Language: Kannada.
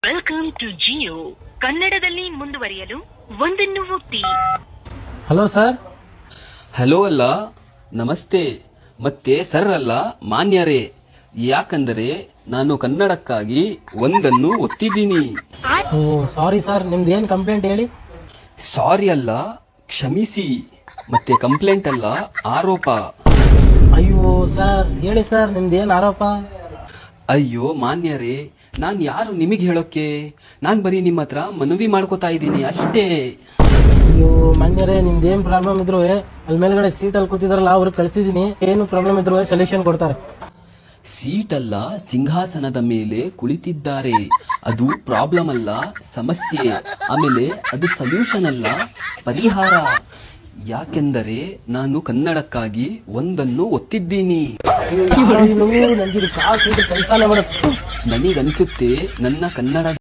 ವೆಲ್ಕಮ್ ಟು ಜಿಯೋ ಕನ್ನಡದಲ್ಲಿ ಮುಂದುವರಿಯಲು ಒಂದನ್ನು ಒತ್ತಿ. Hello sir. ಹಲೋ ಅಲ್ಲ, ನಮಸ್ತೆ. ಮತ್ತೆ ಸರ್ ಅಲ್ಲ, ಮಾನ್ಯರೇ. ಯಾಕಂದರೆ ನಾನು ಕನ್ನಡಕ್ಕಾಗಿ ಒಂದನ್ನು ಒತ್ತಿದ್ದೀನಿ. ಓ ಸಾರಿ ಸರ್, ನಿಮ್ದು ಏನ್ ಕಂಪ್ಲೇಂಟ್ ಹೇಳಿ. ಸಾರಿ ಅಲ್ಲ, ಕ್ಷಮಿಸಿ. ಮತ್ತೆ ಕಂಪ್ಲೇಂಟ್ ಅಲ್ಲ, ಆರೋಪ. ಅಯ್ಯೋ ಸರ್, ಹೇಳಿ ಸರ್, ನಿಮ್ದು ಏನ್ ಆರೋಪ? ಅಯ್ಯೋ ಮಾನ್ಯರೇ, ನಾನ್ ಯಾರು ನಿಮಗೆ ಹೇಳೋಕೆ? ನಾನ್ ಬರೀ ನಿಮ್ಮ ಹತ್ರ ಮನವಿ ಮಾಡ್ಕೋತಾ ಇದ್ದೀನಿ ಅಷ್ಟೇ. ಅಯ್ಯೋ ಮಾನ್ಯರೇ, ನಿಮ್ದು ಏನ್ ಪ್ರಾಬ್ಲಮ್ ಇದ್ರು ಅಲ್ಲಿ ಮೇಲ್ಗಡೆ ಸೀಟ್ ಅಲ್ಲಿ ಕೂತಿದಾರಲ್ಲ, ಅವ್ರಿಗೆ ಕಳ್ಸಿದೀನಿ. ಏನು ಪ್ರಾಬ್ಲಮ್ ಇದ್ರು ಸೊಲ್ಯೂಷನ್ ಕೊಡ್ತಾರೆ. ಸೀಟ್ ಅಲ್ಲ, ಸಿಂಹಾಸನದ ಮೇಲೆ ಕುಳಿತಿದ್ದಾರೆ. ಅದು ಪ್ರಾಬ್ಲಮ್ ಅಲ್ಲ, ಸಮಸ್ಯೆ. ಆಮೇಲೆ ಅದು ಸೊಲ್ಯೂಷನ್ ಅಲ್ಲ, ಪರಿಹಾರ. ಯಾಕೆಂದರೆ ನಾನು ಕನ್ನಡಕ್ಕಾಗಿ ಒಂದನ್ನು ಒತ್ತಿದ್ದೀನಿ. ನನಗಿದು ಕಾಸು ಕೆಲಸ ನನಗನ್ಸುತ್ತೆ ನನ್ನ ಕನ್ನಡ